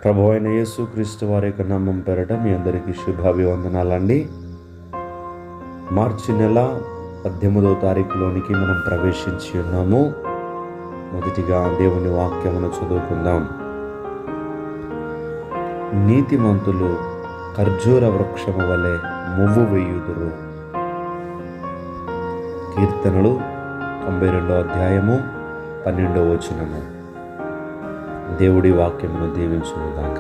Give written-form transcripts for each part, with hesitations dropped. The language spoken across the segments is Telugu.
ప్రభు అయిన యేసుక్రీస్తు వారి యొక్క నామం పేరట మీ అందరికీ శుభాభివందనాలండి. మార్చి నెల 18వ తారీఖులోనికి మనం ప్రవేశించి ఉన్నాము. మొదటిగా దేవుని వాక్యమును చదువుకుందాం. నీతిమంతులు ఖర్జూర వృక్షము వలె మువ్వు వేయుదురు. కీర్తనలు 92వ అధ్యాయము 12వ వచనము. దేవుడి వాక్యమును దీవించునుగాక.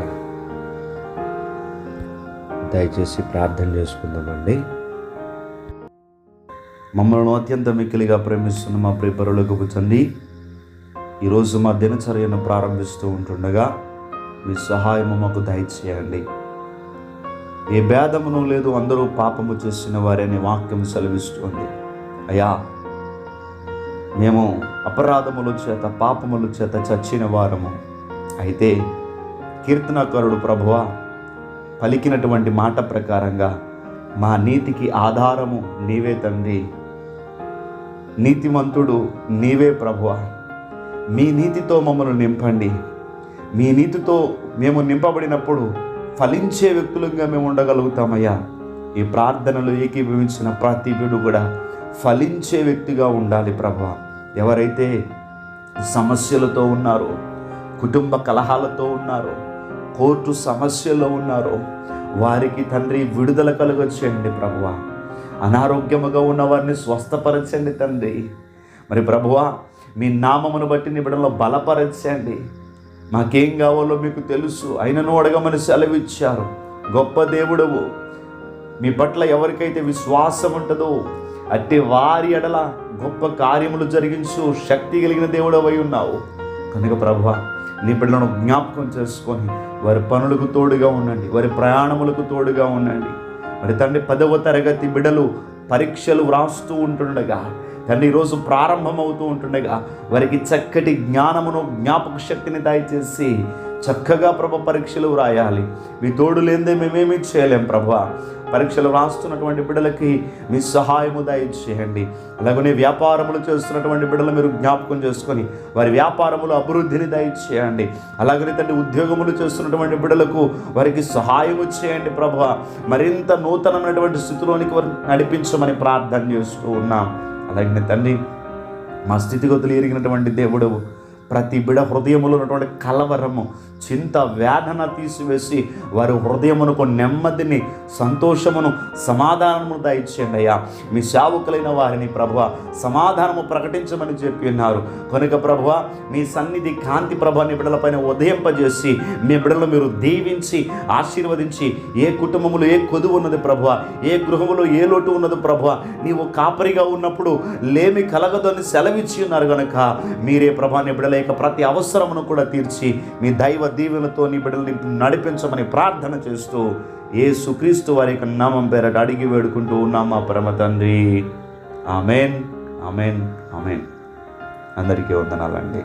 దయచేసి ప్రార్థన చేసుకుందామండి. మమ్మల్ని అత్యంత మిక్కిలిగా ప్రేమిస్తున్న మా ప్రియ పరలోకపు తండ్రి, ఈరోజు మా దినచర్యను ప్రారంభిస్తూ ఉంటుండగా మీ సహాయము మాకు దయచేయండి. ఏ భేదమును లేదు, అందరూ పాపము చేసిన వారని వాక్యం సెలవిస్తుంది. అయ్యా, మేము అపరాధముల చేత పాపముల చేత చచ్చిన వారము. అయితే కీర్తనకారుడు ప్రభువా పలికినటువంటి మాట ప్రకారంగా మా నీతికి ఆధారము నీవే తండ్రి. నీతిమంతుడు నీవే ప్రభువా. మీ నీతితో మమ్మల్ని నింపండి. మీ నీతితో మేము నింపబడినప్పుడు ఫలించే వ్యక్తులుగా మేము ఉండగలుగుతామయ్యా. ఈ ప్రార్థనలు ఏకీభవించిన ప్రతి బిడ్డ కూడా ఫలించే వ్యక్తిగా ఉండాలి ప్రభువా. ఎవరైతే సమస్యలతో ఉన్నారో, కుటుంబ కలహాలతో ఉన్నారో, కోర్టు సమస్యల్లో ఉన్నారో వారికి తండ్రి విడుదల కలుగొచ్చేయండి ప్రభువా. అనారోగ్యముగా ఉన్న వారిని స్వస్థపరచండి తండ్రి. మరి ప్రభువా, మీ నామమును బట్టి నీ బిడ్డలను బలపరచండి. మాకేం కావాలో మీకు తెలుసు, అయినను అడగమని సెలవిచ్చారు. గొప్ప దేవుడవు. మీ పట్ల ఎవరికైతే విశ్వాసం ఉంటుందో అట్టి వారి ఎడల గొప్ప కార్యములు జరిగించు శక్తి కలిగిన దేవుడవై ఉన్నావు కనుక ప్రభువా, నీ బిడ్డలను జ్ఞాపకం చేసుకొని వారి పనులకు తోడుగా ఉండండి, వారి ప్రయాణములకు తోడుగా ఉండండి. మరి తండ్రి 10వ తరగతి బిడ్డలు పరీక్షలు వ్రాస్తూ ఉంటుండగా తండ్రి ఈరోజు ప్రారంభమవుతూ ఉంటుండగా వారికి చక్కటి జ్ఞానమును జ్ఞాపక శక్తిని దయచేసి చక్కగా ప్రభు పరీక్షలు వ్రాయాలి. మీ తోడు లేదే మేమేమీ చేయలేం ప్రభా. పరీక్షలు వ్రాస్తున్నటువంటి బిడ్డలకి మీ సహాయము దయచేయండి. అలాగనే వ్యాపారములు చేస్తున్నటువంటి బిడ్డలు మీరు జ్ఞాపకం చేసుకొని వారి వ్యాపారములు అభివృద్ధిని దయచేయండి. అలాగనే తండ్రి ఉద్యోగములు చేస్తున్నటువంటి బిడ్డలకు వారికి సహాయము చేయండి ప్రభా. మరింత నూతనమైనటువంటి స్థితిలోనికి వారిని నడిపించమని ప్రార్థన చేస్తూ ఉన్నాం. అలాగే తండ్రి, మా స్థితిగతులు ఎరిగినటువంటి దేవుడవు. ప్రతి బిడ హృదయములో ఉన్నటువంటి కలవరము, చింత, వేదన తీసివేసి వారి హృదయమునకు నెమ్మదిని, సంతోషమును, సమాధానమును దయచేయండి అయ్యా. మీ సేవకులైన వారిని ప్రభువ సమాధానము ప్రకటించమని చెప్పి ఉన్నారు కనుక ప్రభువ మీ సన్నిధి కాంతి ప్రభాని బిడలపైన ఉదయింపజేసి మీ బిడలను మీరు దీవించి ఆశీర్వదించి, ఏ కుటుంబములో ఏ కొదువు ఉన్నది ప్రభువ, ఏ గృహములో ఏ లోటు ఉన్నది ప్రభువ, నీవు కాపరిగా ఉన్నప్పుడు లేమి కలగదు అని సెలవిచ్చి ఉన్నారు కనుక మీరే ప్రభాని బిడల యొక్క ప్రతి అవసరమును కూడా తీర్చి మీ దైవ దీవెనతో నీ బిడ్డల్ని నడిపించమని ప్రార్థన చేస్తూ యేసుక్రీస్తు వారి యొక్క నామం పేరట అడిగి వేడుకుంటూ ఉన్నాం మా పరమ తండ్రి. Amen, amen, amen. అందరికీ వందనాలండి.